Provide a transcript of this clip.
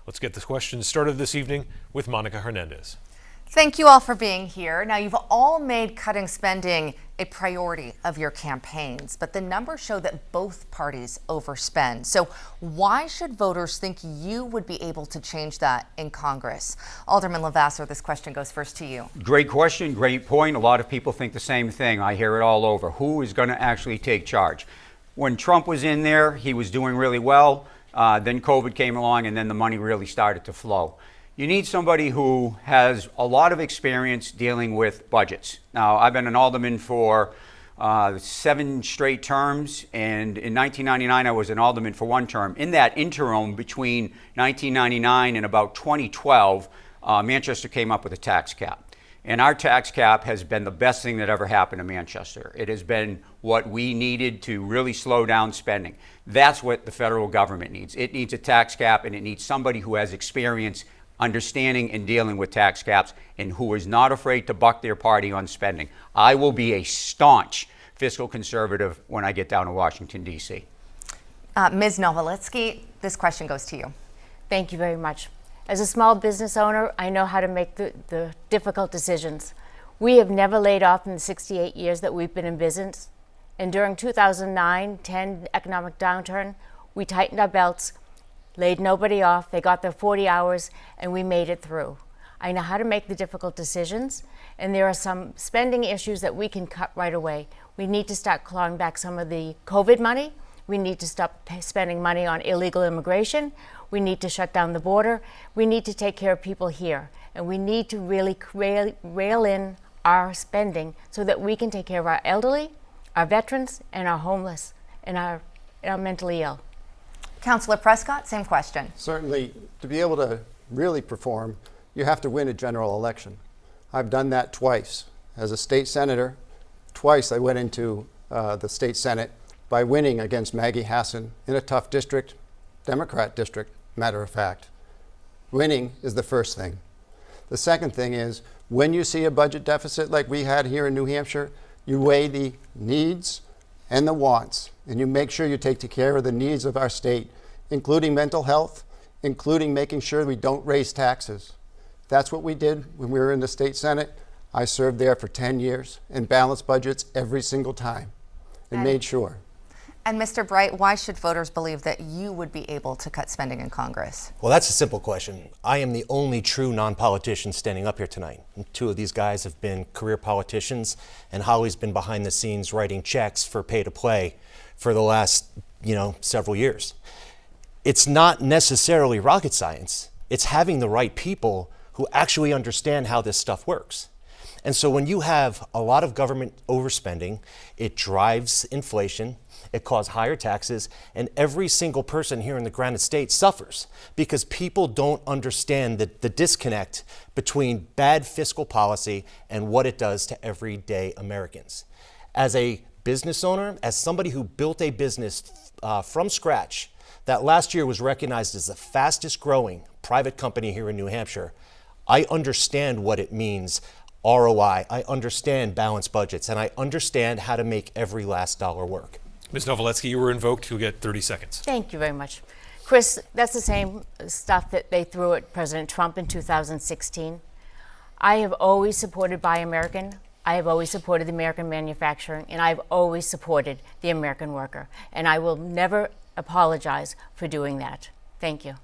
Let's get this question started this evening with Monica Hernandez. Thank you all for being here. Now, you've all made cutting spending a priority of your campaigns, but the numbers show that both parties overspend. So why should voters think you would be able to change that in Congress? Alderman Levasseur, this question goes first to you. Great question, great point. A lot of people think the same thing. I hear it all over. Who is going to actually take charge? When Trump was in there, he was doing really well. Then COVID came along, and then the money really started to flow. You need somebody who has a lot of experience dealing with budgets. Now, I've been an alderman for 7 straight terms, and in 1999, I was an alderman for 1 term. In that interim between 1999 and about 2012, Manchester came up with a tax cap. And our tax cap has been the best thing that ever happened to Manchester. It has been what we needed to really slow down spending. That's what the federal government needs. It needs a tax cap, and it needs somebody who has experience understanding and dealing with tax caps and who is not afraid to buck their party on spending. I will be a staunch fiscal conservative when I get down to Washington, D.C. Ms. Novolitsky, this question goes to you. Thank you very much. As a small business owner, I know how to make the difficult decisions. We have never laid off in the 68 years that we've been in business. And during 2009-10 economic downturn, we tightened our belts, laid nobody off. They got their 40 hours, and we made it through. I know how to make the difficult decisions, and there are some spending issues that we can cut right away. We need to start clawing back some of the COVID money. We need to stop spending money on illegal immigration. We need to shut down the border. We need to take care of people here, and we need to really rail in our spending so that we can take care of our elderly, our veterans, and our homeless, and our mentally ill. Councillor Prescott, same question. Certainly, to be able to really perform, you have to win a general election. I've done that twice. As a state senator, twice I went into the state Senate by winning against Maggie Hassan in a tough district, Democrat district, matter of fact. Winning is the first thing. The second thing is, when you see a budget deficit like we had here in New Hampshire, you weigh the needs and the wants, and you make sure you take care of the needs of our state, including mental health, including making sure we don't raise taxes. That's what we did when we were in the state Senate. I served there for 10 years and balanced budgets every single time and made sure. And Mr. Bright, why should voters believe that you would be able to cut spending in Congress? Well, that's a simple question. I am the only true non-politician standing up here tonight. And 2 of these guys have been career politicians, and Holly's been behind the scenes writing checks for pay to play for the last, several years. It's not necessarily rocket science. It's having the right people who actually understand how this stuff works. And so when you have a lot of government overspending, it drives inflation, it causes higher taxes, and every single person here in the Granite State suffers because people don't understand the disconnect between bad fiscal policy and what it does to everyday Americans. As a business owner, as somebody who built a business from scratch, that last year was recognized as the fastest growing private company here in New Hampshire, I understand what it means. ROI, I understand balanced budgets, and I understand how to make every last dollar work. Ms. Novolitsky, you were invoked. You'll get 30 seconds. Thank you very much. Chris, that's the same stuff that they threw at President Trump in 2016. I have always supported Buy American. I have always supported the American manufacturing, and I've always supported the American worker. And I will never apologize for doing that. Thank you.